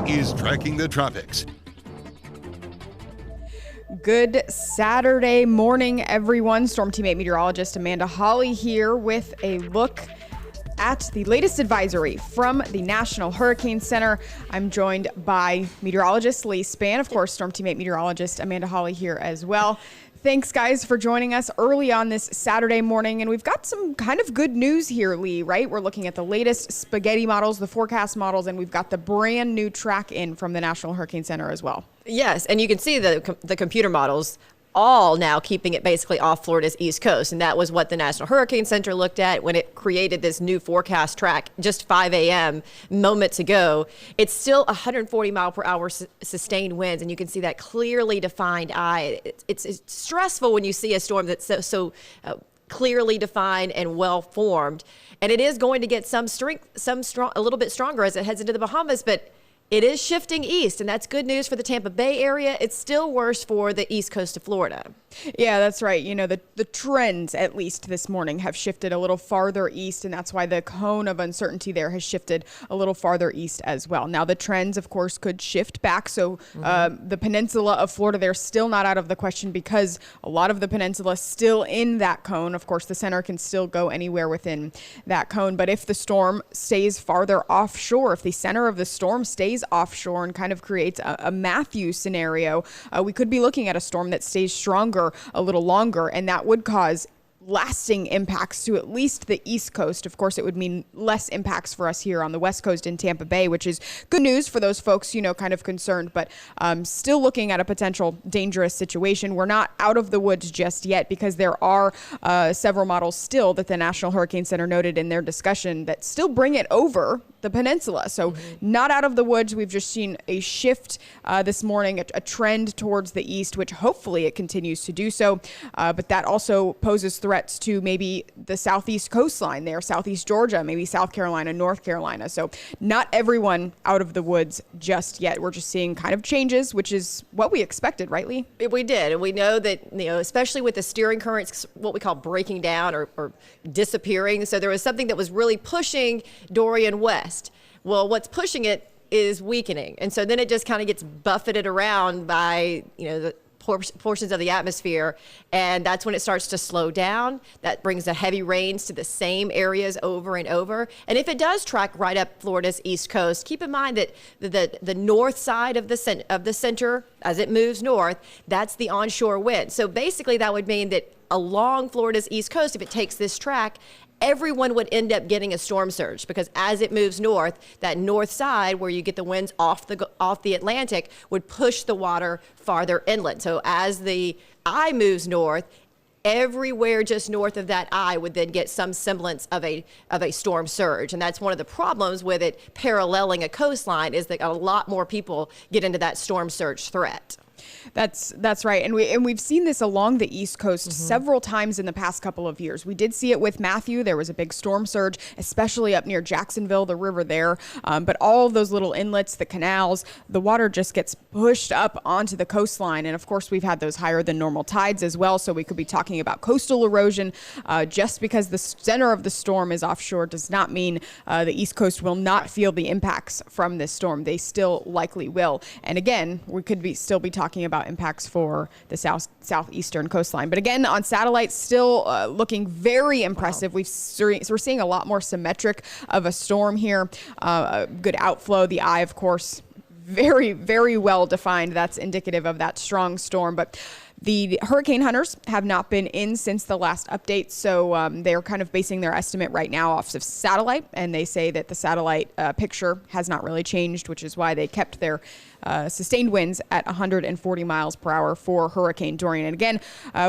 is Tracking the Tropics. Good Saturday morning, everyone. Storm Team 8 meteorologist Amanda Hawley here with a look at the latest advisory from the National Hurricane Center. I'm joined by meteorologist Lee Spann, of course, Storm Team 8 meteorologist Amanda Hawley here as well. Thanks, guys, for joining us early on this Saturday morning. And we've got some kind of good news here, Lee, right? We're looking at the latest spaghetti models, the forecast models, and we've got the brand new track in from the National Hurricane Center as well. Yes, and you can see the computer models all now keeping it basically off Florida's East Coast. And that was what the National Hurricane Center looked at when it created this new forecast track just 5 a.m. moments ago. It's still 140 mile per hour sustained winds, and you can see that clearly defined eye. It's stressful when you see a storm that's so clearly defined and well formed. And it is going to get some strength, a little bit stronger as it heads into the Bahamas, but it is shifting east, and that's good news for the Tampa Bay area. It's still worse for the east coast of Florida. Yeah, that's right. You know, the trends, at least this morning, have shifted a little farther east, and that's why the cone of uncertainty there has shifted a little farther east as well. Now, the trends, of course, could shift back. So the peninsula of Florida, they're still not out of the question because a lot of the peninsula is still in that cone. Of course, the center can still go anywhere within that cone. But if the storm stays farther offshore, if the center of the storm stays offshore and kind of creates a Matthew scenario, we could be looking at a storm that stays stronger a little longer, and that would cause lasting impacts to at least the East Coast. Of course, it would mean less impacts for us here on the West Coast in Tampa Bay, which is good news for those folks, you know, kind of concerned, but still looking at a potential dangerous situation. We're not out of the woods just yet because there are several models still that the National Hurricane Center noted in their discussion that still bring it over the peninsula. So not out of the woods. We've just seen a shift this morning, a trend towards the east, which hopefully it continues to do so. But that also poses threats to maybe the southeast coastline there, southeast Georgia, maybe South Carolina, North Carolina. So not everyone out of the woods just yet. We're just seeing kind of changes, which is what we expected, right, Lee? We did. And we know that, you know, especially with the steering currents, what we call breaking down or disappearing. So there was something that was really pushing Dorian west. Well, what's pushing it is weakening. And so then it just kind of gets buffeted around by, you know, the portions of the atmosphere, and that's when it starts to slow down. That brings the heavy rains to the same areas over and over. And if it does track right up Florida's east coast, keep in mind that the north side of the center, as it moves north, that's the onshore wind. So basically that would mean that along Florida's east coast, if it takes this track, everyone would end up getting a storm surge, because as it moves north, that north side where you get the winds off the Atlantic would push the water farther inland. So as the eye moves north, everywhere just north of that eye would then get some semblance of a storm surge. And that's one of the problems with it paralleling a coastline, is that a lot more people get into that storm surge threat. That's right. And we've seen this along the East Coast several times in the past couple of years. We did see it with Matthew. There was a big storm surge, especially up near Jacksonville, the river there. But all of those little inlets, the canals, the water just gets pushed up onto the coastline. And of course, we've had those higher than normal tides as well. So we could be talking about coastal erosion. Just because the center of the storm is offshore does not mean the East Coast will not feel the impacts from this storm. They still likely will. And again, we could still be talking about impacts for the southeastern coastline. But again, on satellite, still looking very impressive. Wow. We're seeing a lot more symmetric of a storm here. Good outflow. The eye, of course, very, very well defined. That's indicative of that strong storm. But the hurricane hunters have not been in since the last update, so they're kind of basing their estimate right now off of satellite, and they say that the satellite picture has not really changed, which is why they kept their sustained winds at 140 miles per hour for Hurricane Dorian. And again,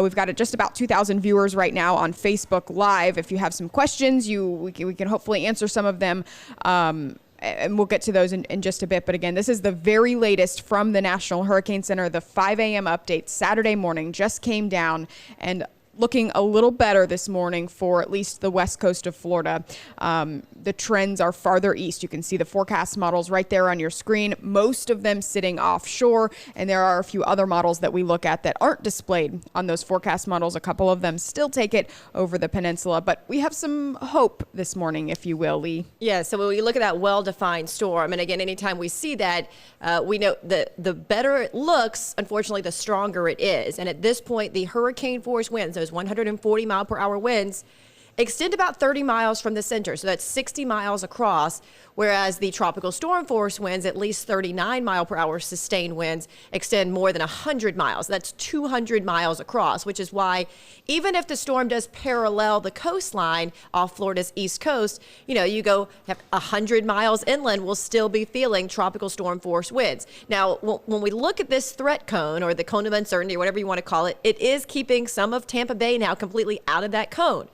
we've got just about 2,000 viewers right now on Facebook Live. If you have some questions, we can hopefully answer some of them. And we'll get to those in just a bit. But again, this is the very latest from the National Hurricane Center. The 5 a.m. update Saturday morning just came down, and looking a little better this morning for at least the west coast of Florida. The trends are farther east. You can see the forecast models right there on your screen, most of them sitting offshore, and there are a few other models that we look at that aren't displayed on those forecast models. A couple of them still take it over the peninsula, but we have some hope this morning, if you will, Lee. Yeah, so when we look at that well-defined storm, and again, anytime we see that, we know that the better it looks, unfortunately, the stronger it is. And at this point, the hurricane force winds, those 140 mile per hour winds, extend about 30 miles from the center. So that's 60 miles across, whereas the tropical storm force winds, at least 39 mile per hour sustained winds, extend more than 100 miles. That's 200 miles across, which is why even if the storm does parallel the coastline off Florida's east coast, you go 100 miles inland, we'll still be feeling tropical storm force winds. Now, when we look at this threat cone, or the cone of uncertainty, or whatever you want to call it, it is keeping some of Tampa Bay now completely out of that cone.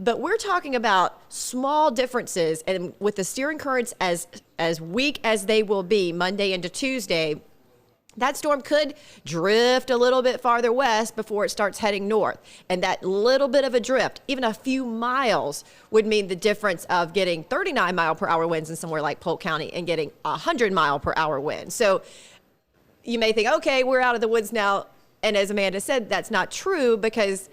But we're talking about small differences, and with the steering currents as weak as they will be Monday into Tuesday, that storm could drift a little bit farther west before it starts heading north. And that little bit of a drift, even a few miles, would mean the difference of getting 39 mile per hour winds in somewhere like Polk County and getting 100 mile per hour winds. So you may think, okay, we're out of the woods now. And as Amanda said, that's not true, because,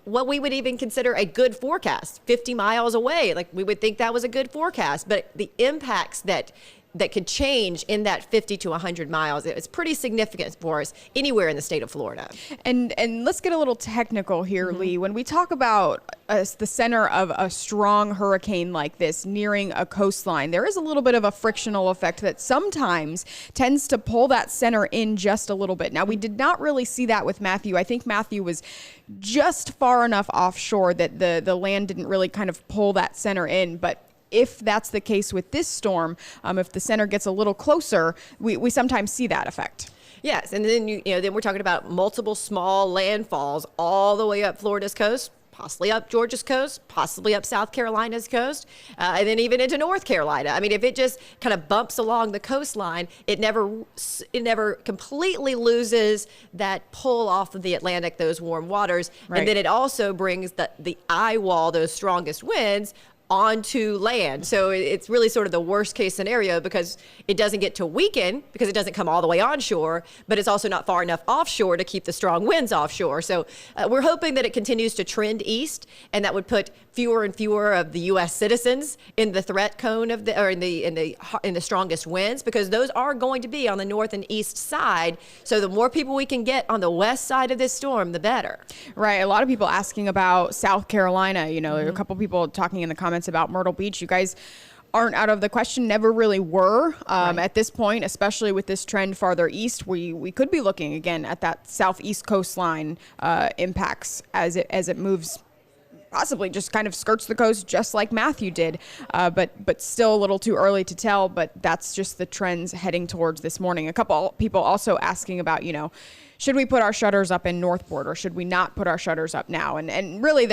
what we would even consider a good forecast, 50 miles away, like we would think that was a good forecast. But the impacts that could change in that 50 to 100 miles, it's pretty significant for us anywhere in the state of Florida. And let's get a little technical here, Lee. When we talk about the center of a strong hurricane like this nearing a coastline, there is a little bit of a frictional effect that sometimes tends to pull that center in just a little bit. Now, we did not really see that with Matthew. I think Matthew was just far enough offshore that the land didn't really kind of pull that center in. But if that's the case with this storm, if the center gets a little closer, we sometimes see that effect. Yes, and then then we're talking about multiple small landfalls all the way up Florida's coast, possibly up Georgia's coast, possibly up South Carolina's coast, and then even into North Carolina. I mean, if it just kind of bumps along the coastline, it never completely loses that pull off of the Atlantic, those warm waters, Right. And then it also brings the eye wall, those strongest winds, onto land. So it's really sort of the worst case scenario, because it doesn't get to weaken because it doesn't come all the way onshore, but it's also not far enough offshore to keep the strong winds offshore. So we're hoping that it continues to trend east, and that would put fewer and fewer of the U.S. citizens in the threat cone in the strongest winds, because those are going to be on the north and east side. So the more people we can get on the west side of this storm, the better. Right. A lot of people asking about South Carolina. A couple people talking in the comments about Myrtle Beach. You guys aren't out of the question, never really were. Right. At this point, especially with this trend farther east, we could be looking again at that southeast coastline impacts as it moves, possibly just kind of skirts the coast just like Matthew did, but still a little too early to tell. But that's just the trends heading towards this morning. A couple people also asking about, should we put our shutters up in Northport, or should we not put our shutters up now? And really,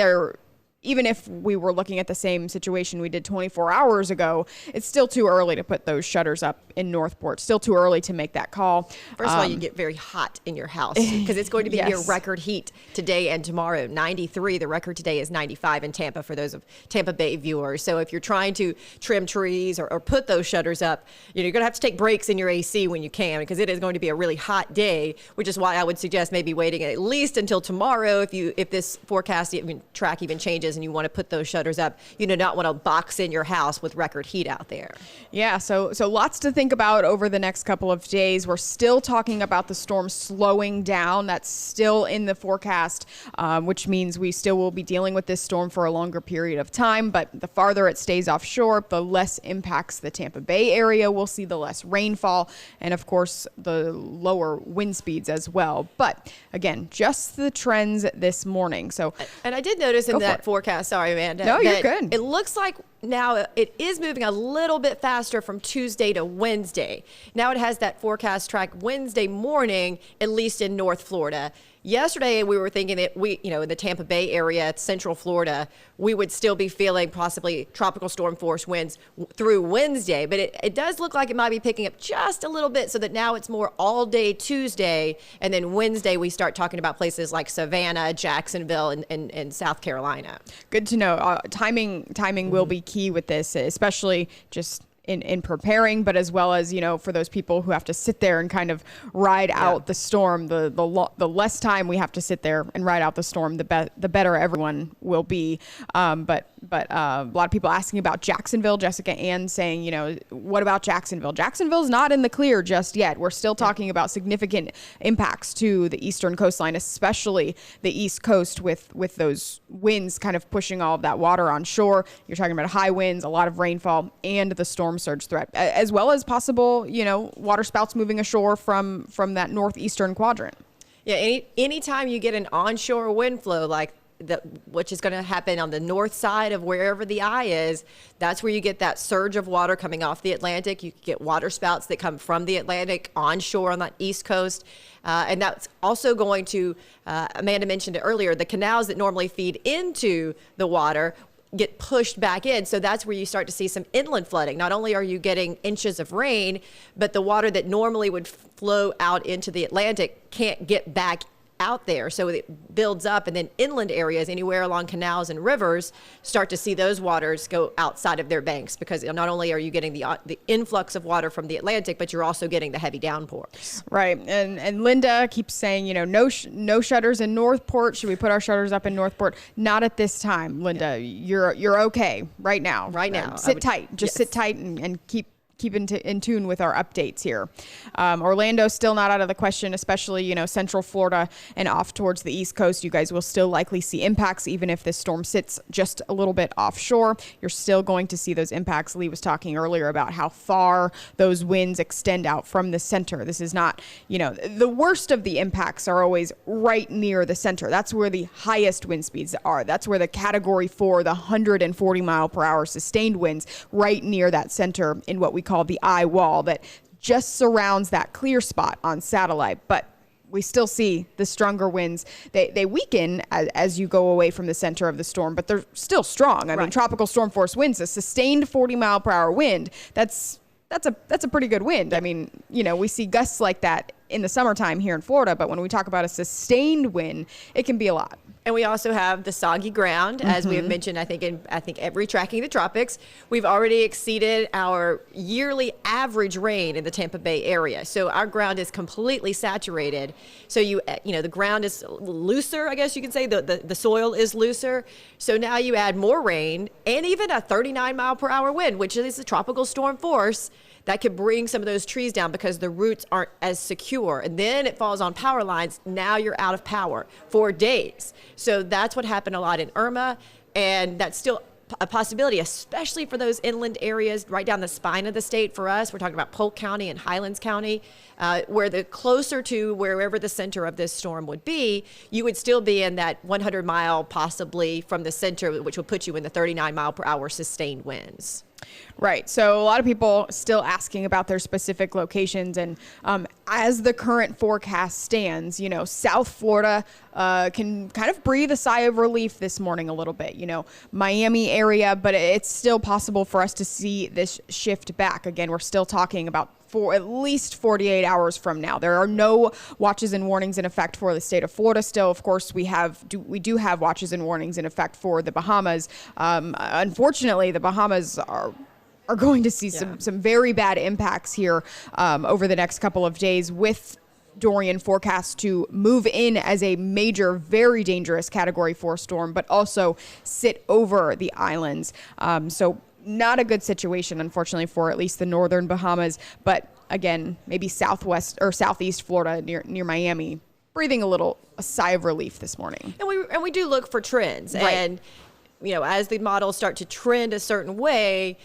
even if we were looking at the same situation we did 24 hours ago, it's still too early to put those shutters up in Northport. Still too early to make that call. First of all, you get very hot in your house because it's going to be near Yes. record heat today and tomorrow. 93. The record today is 95 in Tampa for those of Tampa Bay viewers. So if you're trying to trim trees or put those shutters up, you're going to have to take breaks in your AC when you can, because it is going to be a really hot day, which is why I would suggest maybe waiting at least until tomorrow if this forecast track even changes and you want to put those shutters up. You do not want to box in your house with record heat out there. Yeah, so lots to think about over the next couple of days. We're still talking about the storm slowing down. That's still in the forecast, which means we still will be dealing with this storm for a longer period of time. But the farther it stays offshore, the less impacts the Tampa Bay area. We'll see the less rainfall and, of course, the lower wind speeds as well. But again, just the trends this morning. So, and I did notice in that forecast, sorry, Amanda, No, you're that good. it looks like now it is moving a little bit faster from Tuesday to Wednesday. Now it has that forecast track Wednesday morning, at least in North Florida. Yesterday, we were thinking that in the Tampa Bay area, Central Florida, we would still be feeling possibly tropical storm force winds through Wednesday. But it does look like it might be picking up just a little bit, so that now it's more all day Tuesday. And then Wednesday, we start talking about places like Savannah, Jacksonville, and South Carolina. Good to know. Timing will be key with this, especially just in preparing, but as well as, for those people who have to sit there and kind of ride out the storm, the less time we have to sit there and ride out the storm, the better everyone will be. But a lot of people asking about Jacksonville. Jessica Ann saying, what about Jacksonville? Jacksonville's not in the clear just yet. We're still talking about significant impacts to the eastern coastline, especially the East Coast with those winds kind of pushing all of that water on shore. You're talking about high winds, a lot of rainfall, and the storm surge threat, as well as possible, water spouts moving ashore from that northeastern quadrant. Yeah, anytime you get an onshore wind flow which is going to happen on the north side of wherever the eye is, that's where you get that surge of water coming off the Atlantic. You get water spouts that come from the Atlantic onshore on that East Coast. And that's also going to, Amanda mentioned it earlier, the canals that normally feed into the water get pushed back in. So that's where you start to see some inland flooding. Not only are you getting inches of rain, but the water that normally would flow out into the Atlantic can't get back out there. So it builds up, and then inland areas anywhere along canals and rivers start to see those waters go outside of their banks, because not only are you getting the influx of water from the Atlantic, but you're also getting the heavy downpours. Right. And Linda keeps saying, no shutters in Northport. Should we put our shutters up in Northport? Not at this time, Linda. You're okay right now. Right now. Sit tight. Just sit tight and keep in tune with our updates here. Orlando's still not out of the question, especially, Central Florida and off towards the East Coast. You guys will still likely see impacts, even if this storm sits just a little bit offshore. You're still going to see those impacts. Lee was talking earlier about how far those winds extend out from the center. This is not, the worst of the impacts are always right near the center. That's where the highest wind speeds are. That's where the Category 4, the 140 mile per hour sustained winds right near that center in what we call the eye wall that just surrounds that clear spot on satellite. But we still see the stronger winds. They weaken as you go away from the center of the storm, but they're still strong. I mean, tropical storm force winds, a sustained 40 mile per hour wind, that's a pretty good wind. I mean, we see gusts like that in the summertime here in Florida, but when we talk about a sustained wind, it can be a lot. And we also have the soggy ground, as we have mentioned, I think every Tracking the Tropics. We've already exceeded our yearly average rain in the Tampa Bay area. So our ground is completely saturated. So the ground is looser, I guess you can say. The soil is looser. So now you add more rain and even a 39 mile per hour wind, which is a tropical storm force, that could bring some of those trees down because the roots aren't as secure. And then it falls on power lines. Now you're out of power for days. So that's what happened a lot in Irma. And that's still a possibility, especially for those inland areas right down the spine of the state for us. We're talking about Polk County and Highlands County, where the closer to wherever the center of this storm would be, you would still be in that 100 mile possibly from the center, which would put you in the 39 mile per hour sustained winds. Right. So a lot of people still asking about their specific locations. And as the current forecast stands, South Florida can kind of breathe a sigh of relief this morning a little bit, Miami area, but it's still possible for us to see this shift back. Again, we're still talking about for at least 48 hours from now. There are no watches and warnings in effect for the state of Florida still. Of course, we do have watches and warnings in effect for the Bahamas. Unfortunately, the Bahamas are going to see some very bad impacts here over the next couple of days, with Dorian forecast to move in as a major, very dangerous Category 4 storm, but also sit over the islands. So not a good situation, unfortunately, for at least the northern Bahamas. But again, maybe southwest or southeast Florida near Miami, breathing a sigh of relief this morning. And we do look for trends. Right. And, as the models start to trend a certain way,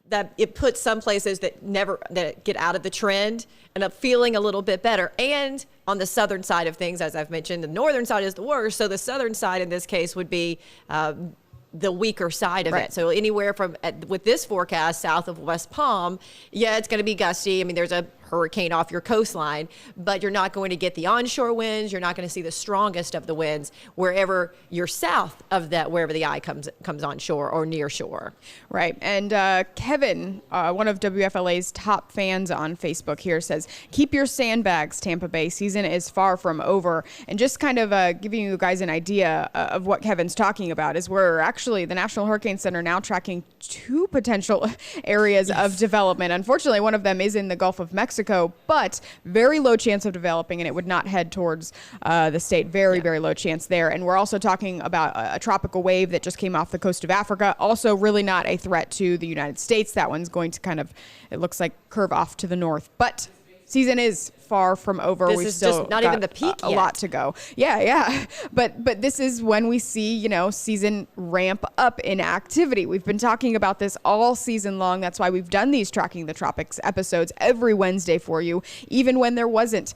that it puts some places that get out of the trend and up feeling a little bit better. And on the southern side of things, as I've mentioned, the northern side is the worst. So the southern side in this case would be the weaker side of Right. it. So anywhere from with this forecast south of West Palm, yeah, it's going to be gusty. I mean, there's a hurricane off your coastline, but you're not going to get the onshore winds. You're not going to see the strongest of the winds wherever you're south of that, wherever the eye comes on shore or near shore. Right. And Kevin, one of WFLA's top fans on Facebook here, says, keep your sandbags, Tampa Bay. Season is far from over. And just kind of giving you guys an idea of what Kevin's talking about is we're actually, the National Hurricane Center now tracking 2 potential areas of development. Unfortunately, one of them is in the Gulf of Mexico, but very low chance of developing, and it would not head towards the state. Very low chance there. And we're also talking about a tropical wave that just came off the coast of Africa. Also really not a threat to the United States. That one's going to kind of, it looks like, curve off to the north. But season is far from over. This We've is still just not got even the peak a yet. lot to go. Yeah. But this is when we see, season ramp up in activity. We've been talking about this all season long. That's why we've done these Tracking the Tropics episodes every Wednesday for you, even when there wasn't,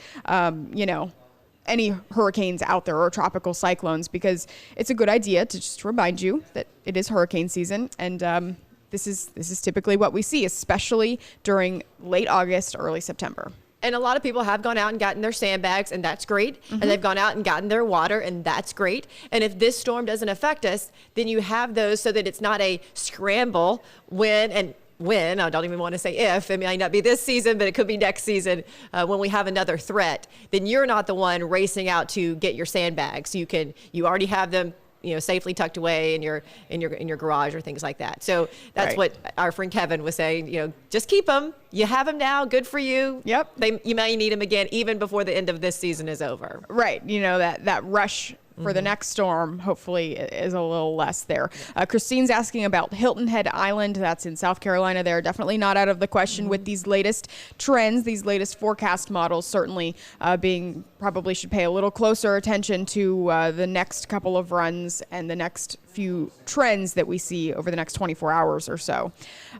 any hurricanes out there or tropical cyclones, because it's a good idea to just remind you that it is hurricane season. And this is typically what we see, especially during late August, early September. And a lot of people have gone out and gotten their sandbags, and that's great. And they've gone out and gotten their water, and that's great. And if this storm doesn't affect us, then you have those so that it's not a scramble when, I don't even want to say if, it might not be this season, but it could be next season when we have another threat, then you're not the one racing out to get your sandbags. You already have them safely tucked away in your garage or things like that. So that's Right. what our friend Kevin was saying, just keep them. You have them now. Good for you. Yep. You may need them again, even before the end of this season is over. Right. That rush for the next storm hopefully is a little less there. Christine's asking about Hilton Head Island. That's in South Carolina. They're definitely not out of the question with these latest trends, these latest forecast models, certainly probably should pay a little closer attention to the next couple of runs and the next few trends that we see over the next 24 hours or so.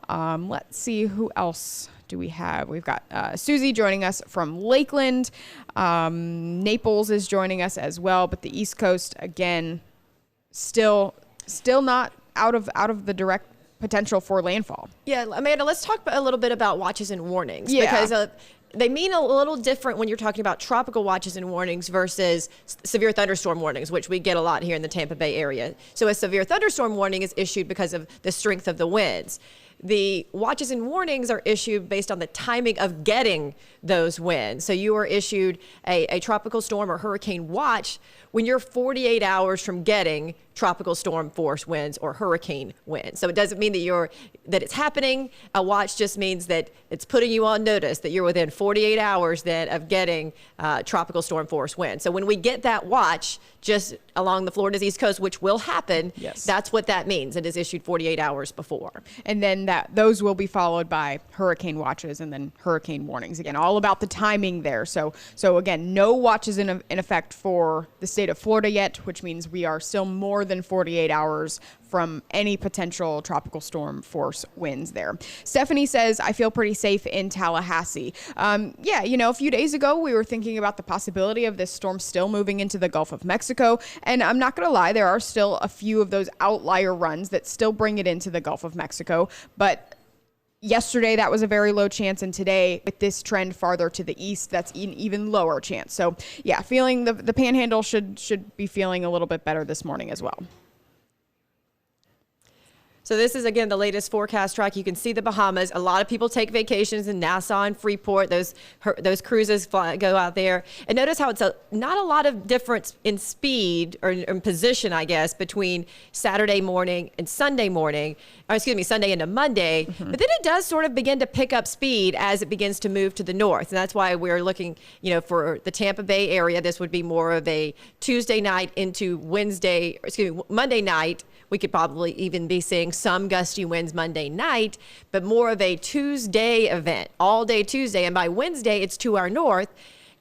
Let's see who else do we have. We've got Susie joining us from Lakeland. Naples is joining us as well, but the East Coast, again, still not out of the direct potential for landfall. Yeah, Amanda, let's talk a little bit about watches and warnings. Yeah. Because they mean a little different when you're talking about tropical watches and warnings versus severe thunderstorm warnings, which we get a lot here in the Tampa Bay area. So a severe thunderstorm warning is issued because of the strength of the winds. The watches and warnings are issued based on the timing of getting those winds. So you are issued a tropical storm or hurricane watch when you're 48 hours from getting tropical storm force winds or hurricane winds. So it doesn't mean that it's happening. A watch just means that it's putting you on notice that you're within 48 hours then of getting tropical storm force winds. So when we get that watch just along the Florida's East Coast, which will happen, yes, that's what that means. It is issued 48 hours before. And then those will be followed by hurricane watches and then hurricane warnings. Again, all about the timing there. So again, no watches in effect for the state of Florida yet, which means we are still more than 48 hours from any potential tropical storm force winds there. Stephanie says, I feel pretty safe in Tallahassee. A few days ago, we were thinking about the possibility of this storm still moving into the Gulf of Mexico. And I'm not going to lie, there are still a few of those outlier runs that still bring it into the Gulf of Mexico. But yesterday, that was a very low chance. And today, with this trend farther to the east, that's an even lower chance. So yeah, feeling the panhandle should be feeling a little bit better this morning as well. So this is, again, the latest forecast track. You can see the Bahamas. A lot of people take vacations in Nassau and Freeport. Those cruises go out there. And notice how it's not a lot of difference in speed or in position, I guess, between Saturday morning and Sunday morning. Sunday into Monday. Mm-hmm. But then it does sort of begin to pick up speed as it begins to move to the north. And that's why we're looking, for the Tampa Bay area, this would be more of a Tuesday night into Monday night. We could probably even be seeing some gusty winds Monday night, but more of a Tuesday event, all day Tuesday. And by Wednesday, it's to our north.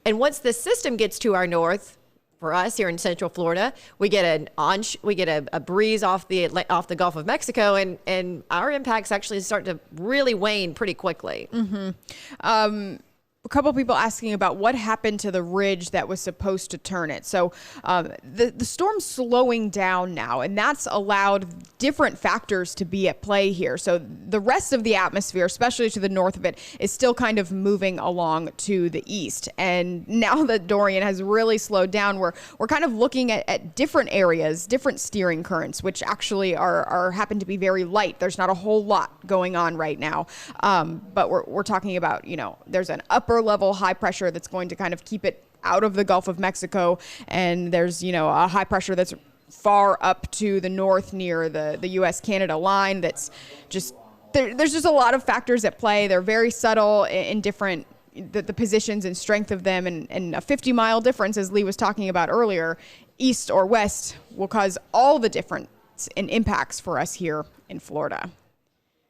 And once the system gets to our north, for us here in Central Florida, we get a breeze off the Gulf of Mexico, and our impacts actually start to really wane pretty quickly. Mm-hmm. a couple people asking about what happened to the ridge that was supposed to turn it. So the storm's slowing down now, and that's allowed different factors to be at play here. So the rest of the atmosphere, especially to the north of it, is still kind of moving along to the east. And now that Dorian has really slowed down, we're kind of looking at different areas, different steering currents, which actually are happen to be very light. There's not a whole lot going on right now, but we're talking about, there's an upper level high pressure that's going to kind of keep it out of the Gulf of Mexico, and there's a high pressure that's far up to the north near the US-Canada line. That's just there's just a lot of factors at play. They're very subtle in different the positions and strength of them, and a 50-mile difference, as Lee was talking about earlier, east or west, will cause all the difference in impacts for us here in Florida.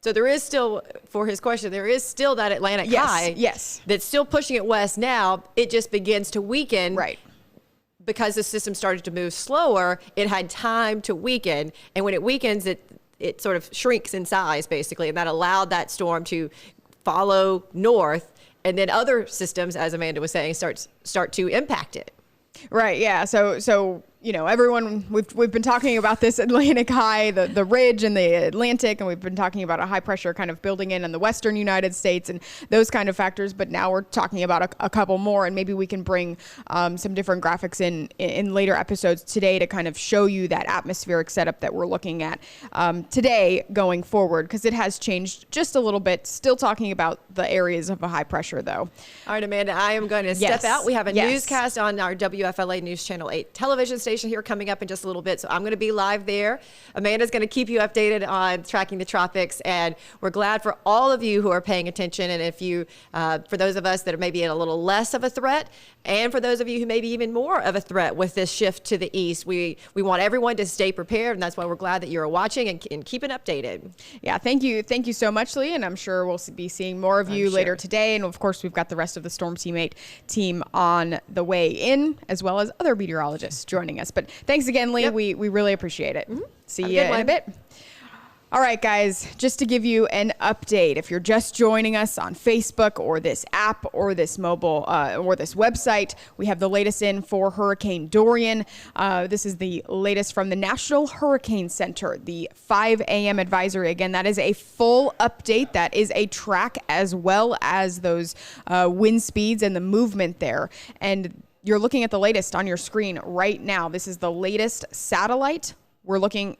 So there is still, for his question, there is still that Atlantic high. Yes. That's still pushing it west now. It just begins to weaken. Right. Because the system started to move slower, it had time to weaken. And when it weakens, it sort of shrinks in size, basically. And that allowed that storm to follow north. And then other systems, as Amanda was saying, start to impact it. Right. Yeah. So everyone, we've been talking about this Atlantic high, the ridge and the Atlantic, and we've been talking about a high pressure kind of building in the western United States and those kind of factors. But now we're talking about a couple more, and maybe we can bring some different graphics in later episodes today to kind of show you that atmospheric setup that we're looking at today going forward, because it has changed just a little bit. Still talking about the areas of a high pressure, though. All right, Amanda, I am going to step out. We have a newscast on our WFLA News Channel 8 television station here coming up in just a little bit, so I'm going to be live there. Amanda's going to keep you updated on tracking the tropics, and we're glad for all of you who are paying attention. And if you, for those of us that are maybe a little less of a threat, and for those of you who may be even more of a threat with this shift to the east, we want everyone to stay prepared, and that's why we're glad that you're watching and keeping updated. Yeah, thank you so much, Lee, and I'm sure we'll be seeing more of you later today. And of course, we've got the rest of the Storm Teammate team on the way in, as well as other meteorologists joining us. But thanks again, Lee. Yep. We really appreciate it. Mm-hmm. See you in a bit. All right, guys, just to give you an update, if you're just joining us on Facebook or this app or this mobile or this website, we have the latest in for Hurricane Dorian. This is the latest from the National Hurricane Center, the 5 a.m. advisory. Again, that is a full update. That is a track as well as those wind speeds and the movement there. And you're looking at the latest on your screen right now. This is the latest satellite. We're looking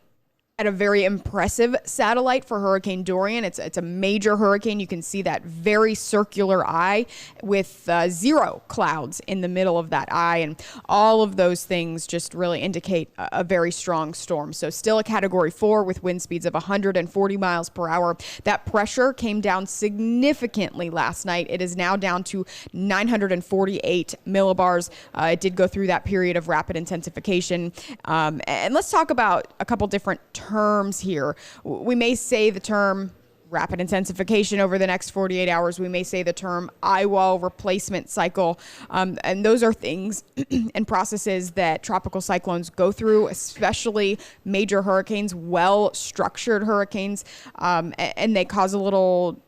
at a very impressive satellite for Hurricane Dorian. It's a major hurricane. You can see that very circular eye with zero clouds in the middle of that eye. And all of those things just really indicate a very strong storm. So still a Category 4 with wind speeds of 140 miles per hour. That pressure came down significantly last night. It is now down to 948 millibars. It did go through that period of rapid intensification. And let's talk about a couple different terms here. We may say the term rapid intensification over the next 48 hours. We may say the term eye wall replacement cycle. And those are things and processes that tropical cyclones go through, especially major hurricanes, well-structured hurricanes, and they cause a little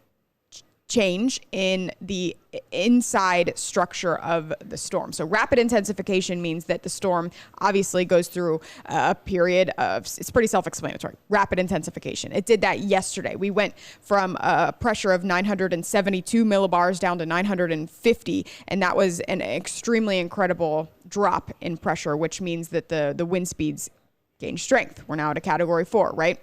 change in the inside structure of the storm. So rapid intensification means that the storm obviously goes through a period of, it's pretty self-explanatory, rapid intensification. It did that yesterday. We went from a pressure of 972 millibars down to 950, and that was an extremely incredible drop in pressure, which means that the wind speeds gain strength. We're now at a Category 4, right?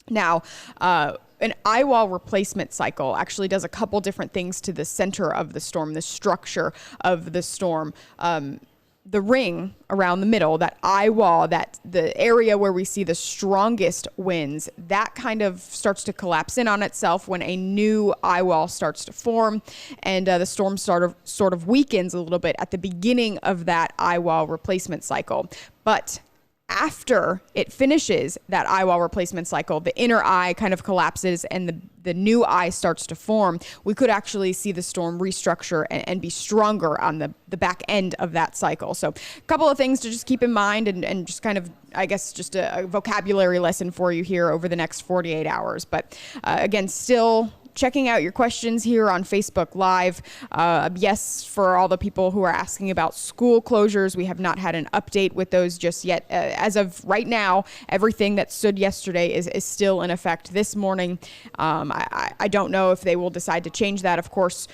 Now, an eye wall replacement cycle actually does a couple different things to the center of the storm, the structure of the storm. The ring around the middle, that eye wall, that the area where we see the strongest winds, that kind of starts to collapse in on itself when a new eye wall starts to form, and the storm sort of weakens a little bit at the beginning of that eye wall replacement cycle. But after it finishes that eye wall replacement cycle, the inner eye kind of collapses and the new eye starts to form. We could actually see the storm restructure and be stronger on the back end of that cycle. So a couple of things to just keep in mind and just kind of, I guess, just a vocabulary lesson for you here over the next 48 hours. But again, still checking out your questions here on Facebook Live. Yes, for all the people who are asking about school closures, we have not had an update with those just yet. As of right now, everything that stood yesterday is still in effect this morning. I don't know if they will decide to change that. Of course,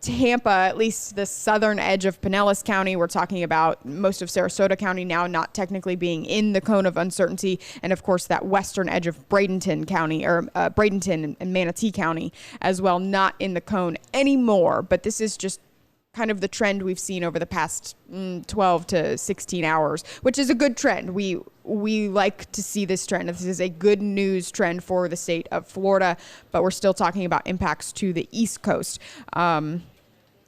Tampa, at least the southern edge of Pinellas County, we're talking about most of Sarasota County now not technically being in the cone of uncertainty. And of course, that western edge of Bradenton County, or Bradenton and Manatee County as well, not in the cone anymore. But this is just kind of the trend we've seen over the past 12 to 16 hours, which is a good trend. We like to see this trend. This is a good news trend for the state of Florida, but we're still talking about impacts to the East Coast.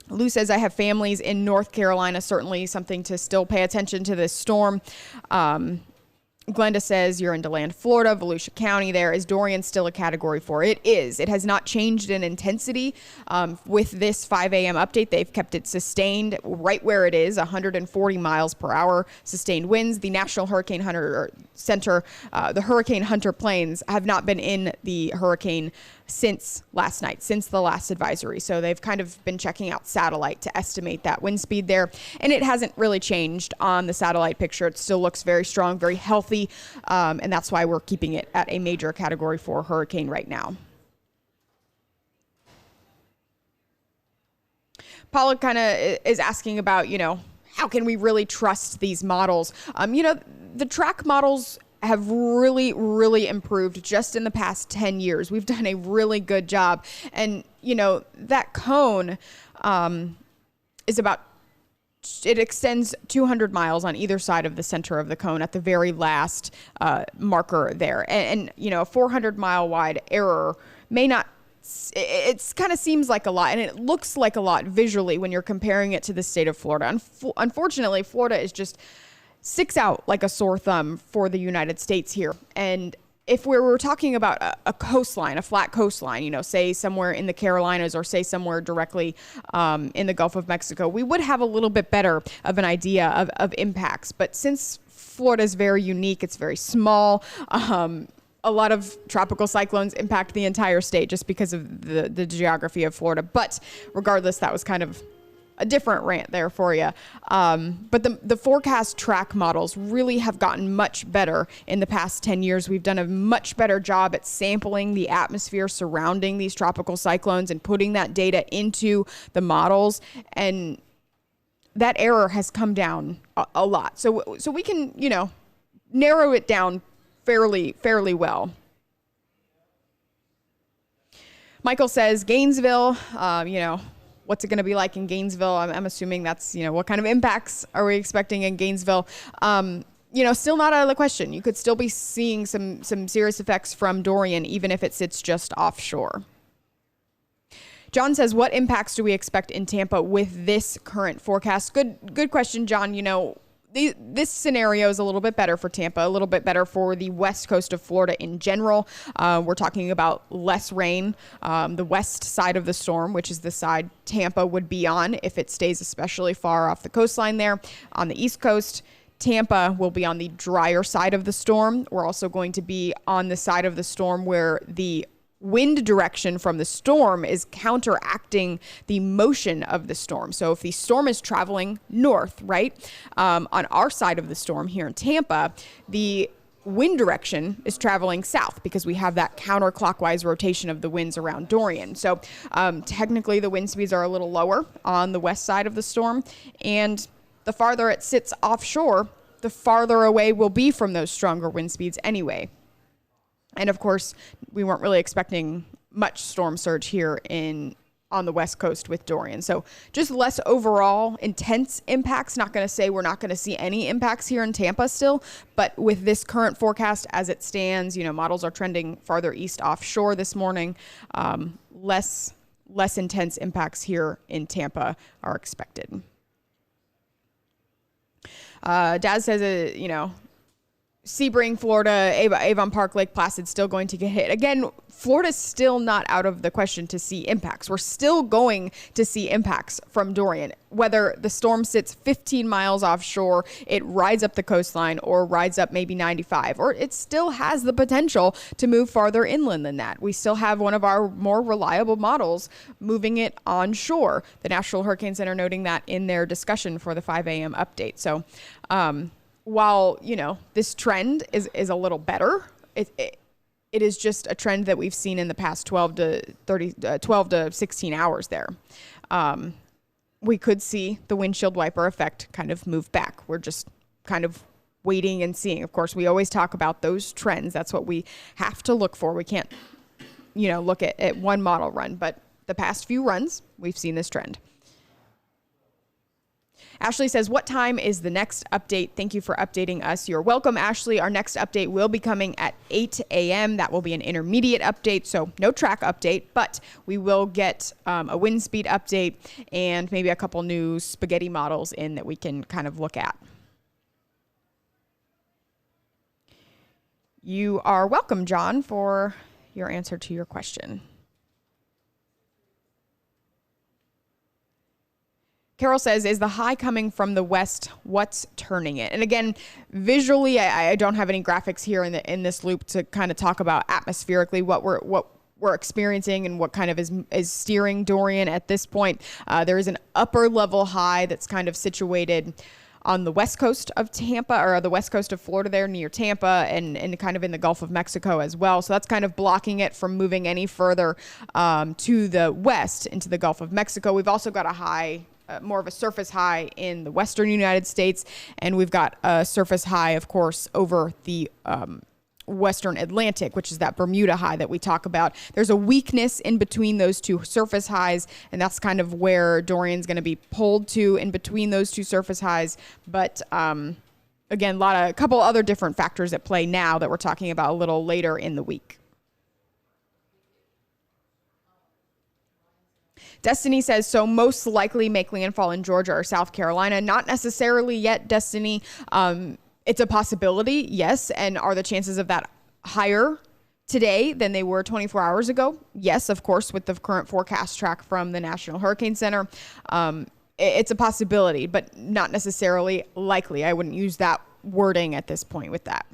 Lou says, I have families in North Carolina, certainly something to still pay attention to this storm. Glenda says you're in DeLand, Florida, Volusia County there. Is Dorian still a Category 4? It is. It has not changed in intensity. With this 5 a.m. update, they've kept it sustained right where it is, 140 miles per hour sustained winds. The National Hurricane Center, the Hurricane Hunter planes have not been in the hurricane since last night, since the last advisory. So they've kind of been checking out satellite to estimate that wind speed there. And it hasn't really changed on the satellite picture. It still looks very strong, very healthy. And that's why we're keeping it at a major Category 4 hurricane right now. Paula kind of is asking about, how can we really trust these models? The track models have really, really improved just in the past 10 years. We've done a really good job. And, that cone is it extends 200 miles on either side of the center of the cone at the very last marker there. And a 400-mile wide error may not, it kind of seems like a lot, and it looks like a lot visually when you're comparing it to the state of Florida. Unfortunately, Florida is just sticks out like a sore thumb for the United States here. And if we were talking about a coastline, a flat coastline, say somewhere in the Carolinas or say somewhere directly in the Gulf of Mexico, we would have a little bit better of an idea of impacts. But since Florida is very unique, it's very small, a lot of tropical cyclones impact the entire state just because of the geography of Florida. But regardless, that was kind of a different rant there for you. But the forecast track models really have gotten much better in the past 10 years. We've done a much better job at sampling the atmosphere surrounding these tropical cyclones and putting that data into the models. And that error has come down a lot. So we can, narrow it down fairly well. Michael says Gainesville, what's it going to be like in Gainesville? I'm assuming that's, what kind of impacts are we expecting in Gainesville? Still not out of the question. You could still be seeing some serious effects from Dorian, even if it sits just offshore. John says, what impacts do we expect in Tampa with this current forecast? Good question, John. This scenario is a little bit better for Tampa, a little bit better for the west coast of Florida in general. We're talking about less rain. The west side of the storm, which is the side Tampa would be on if it stays especially far off the coastline there. On the east coast, Tampa will be on the drier side of the storm. We're also going to be on the side of the storm where the wind direction from the storm is counteracting the motion of the storm. So if the storm is traveling north, right, on our side of the storm here in Tampa, the wind direction is traveling south because we have that counterclockwise rotation of the winds around Dorian. So technically the wind speeds are a little lower on the west side of the storm, and the farther it sits offshore, the farther away we'll be from those stronger wind speeds anyway. And of course, we weren't really expecting much storm surge here on the west coast with Dorian. So just less overall intense impacts. Not going to say we're not going to see any impacts here in Tampa still, but with this current forecast as it stands, models are trending farther east offshore this morning. Less intense impacts here in Tampa are expected. Daz says, Sebring, Florida, Avon Park, Lake Placid still going to get hit. Again, Florida's still not out of the question to see impacts. We're still going to see impacts from Dorian. Whether the storm sits 15 miles offshore, it rides up the coastline, or rides up maybe 95, or it still has the potential to move farther inland than that. We still have one of our more reliable models moving it onshore. The National Hurricane Center noting that in their discussion for the 5 a.m. update. So, while, this trend is a little better, it is just a trend that we've seen in the past 12 to 16 hours there. We could see the windshield wiper effect kind of move back. We're just kind of waiting and seeing. Of course, we always talk about those trends. That's what we have to look for. We can't, look at one model run, but the past few runs, we've seen this trend. Ashley says, what time is the next update? Thank you for updating us. You're welcome, Ashley. Our next update will be coming at 8 a.m. That will be an intermediate update, so no track update, but we will get a wind speed update and maybe a couple new spaghetti models in that we can kind of look at. You are welcome, John, for your answer to your question. Carol says, is the high coming from the west? What's turning it? And again, visually, I don't have any graphics here in this loop to kind of talk about atmospherically what we're experiencing and what kind of is steering Dorian at this point. There is an upper level high that's kind of situated on the west coast of Tampa, or the west coast of Florida there near Tampa, and kind of in the Gulf of Mexico as well. So that's kind of blocking it from moving any further to the west into the Gulf of Mexico. We've also got a high, more of a surface high in the western United States, and we've got a surface high, of course, over the western Atlantic, which is that Bermuda high that we talk about. There's a weakness in between those two surface highs, and that's kind of where Dorian's going to be pulled to, in between those two surface highs. But again, a couple other different factors at play now that we're talking about a little later in the week. Destiny says, so most likely make landfall in Georgia or South Carolina. Not necessarily yet, Destiny. It's a possibility, yes. And are the chances of that higher today than they were 24 hours ago? Yes, of course, with the current forecast track from the National Hurricane Center. It's a possibility, but not necessarily likely. I wouldn't use that wording at this point with that.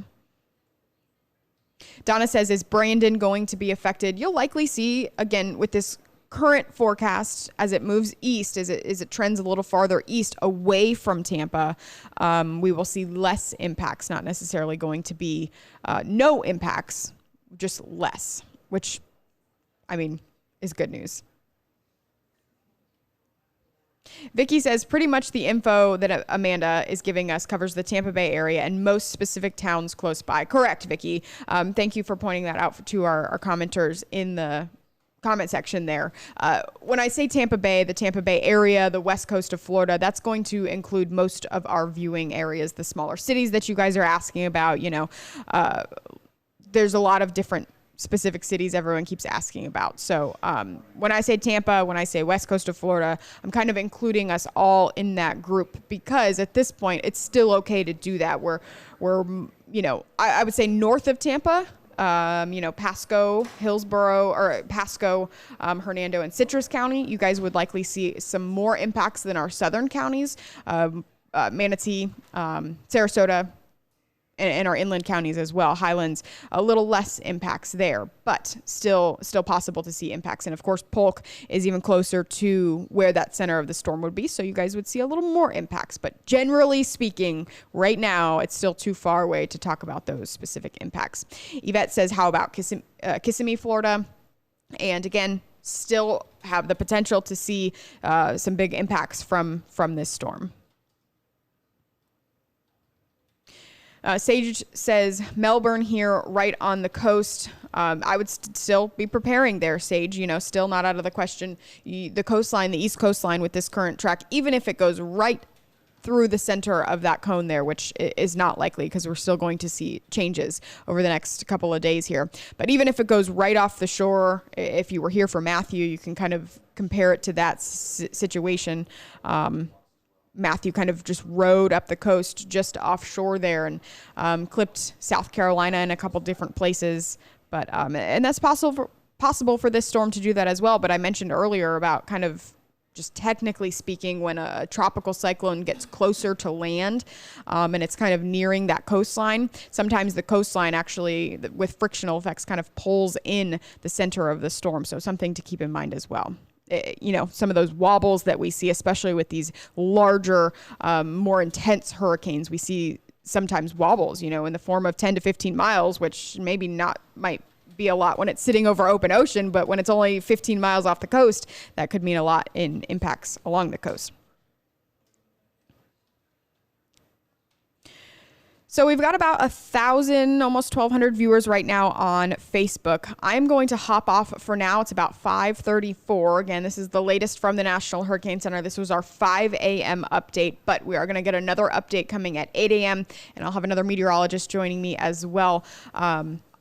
Donna says, is Brandon going to be affected? You'll likely see, again, with this current forecast, as it moves east, as it trends a little farther east away from Tampa, we will see less impacts, not necessarily going to be no impacts, just less, which, is good news. Vicky says, pretty much the info that Amanda is giving us covers the Tampa Bay area and most specific towns close by. Correct, Vicky. Thank you for pointing that out to our commenters in the comment section there. When I say Tampa Bay, the Tampa Bay area, the west coast of Florida, that's going to include most of our viewing areas, the smaller cities that you guys are asking about. There's a lot of different specific cities everyone keeps asking about. So when I say Tampa, when I say west coast of Florida, I'm kind of including us all in that group, because at this point, it's still okay to do that. We're I would say north of Tampa, Pasco, Hillsborough, or Pasco, Hernando, and Citrus County, you guys would likely see some more impacts than our southern counties, Manatee, Sarasota, and our inland counties as well. Highlands, a little less impacts there, but still possible to see impacts. And of course, Polk is even closer to where that center of the storm would be, so you guys would see a little more impacts. But generally speaking, right now, it's still too far away to talk about those specific impacts. Yvette says, how about Kissimmee, Florida? And again, still have the potential to see some big impacts from this storm. Sage says, Melbourne here, right on the coast. I would still be preparing there, Sage. Still not out of the question. The coastline, the east coastline with this current track, even if it goes right through the center of that cone there, which is not likely because we're still going to see changes over the next couple of days here. But even if it goes right off the shore, if you were here for Matthew, you can kind of compare it to that situation. Matthew kind of just rode up the coast just offshore there and clipped South Carolina in a couple different places. But and that's possible for this storm to do that as well. But I mentioned earlier about kind of just technically speaking, when a tropical cyclone gets closer to land and it's kind of nearing that coastline, sometimes the coastline actually, with frictional effects, kind of pulls in the center of the storm. So something to keep in mind as well. Some of those wobbles that we see, especially with these larger, more intense hurricanes, we see sometimes wobbles, in the form of 10 to 15 miles, which maybe might be a lot when it's sitting over open ocean, but when it's only 15 miles off the coast, that could mean a lot in impacts along the coast. So we've got about 1,000, almost 1,200 viewers right now on Facebook. I'm going to hop off for now. It's about 5:34. Again, this is the latest from the National Hurricane Center. This was our 5 a.m. update, but we are going to get another update coming at 8 a.m., and I'll have another meteorologist joining me as well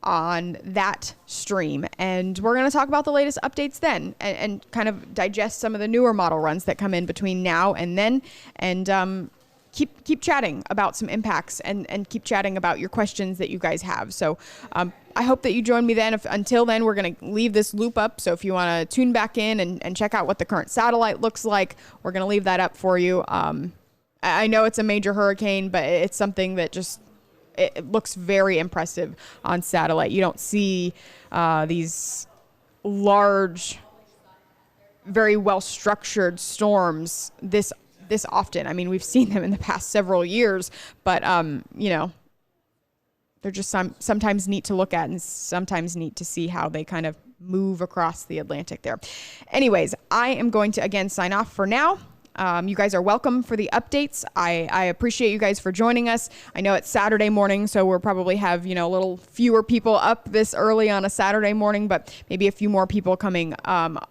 on that stream. And we're going to talk about the latest updates then and kind of digest some of the newer model runs that come in between now and then, and keep chatting about some impacts and keep chatting about your questions that you guys have. So I hope that you join me then. Until then, we're going to leave this loop up. So if you want to tune back in and check out what the current satellite looks like, we're going to leave that up for you. I know it's a major hurricane, but it's something that it looks very impressive on satellite. You don't see these large, very well-structured storms this often. I mean, we've seen them in the past several years, but they're just sometimes neat to look at and sometimes neat to see how they kind of move across the Atlantic there. Anyways, I am going to again sign off for now. You guys are welcome for the updates. I appreciate you guys for joining us. I know it's Saturday morning, so we'll probably have, a little fewer people up this early on a Saturday morning, but maybe a few more people coming,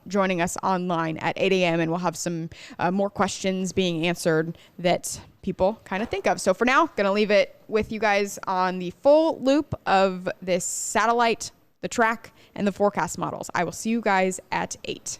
joining us online at 8 a.m. and we'll have some more questions being answered that people kind of think of. So for now, going to leave it with you guys on the full loop of this satellite, the track, and the forecast models. I will see you guys at 8.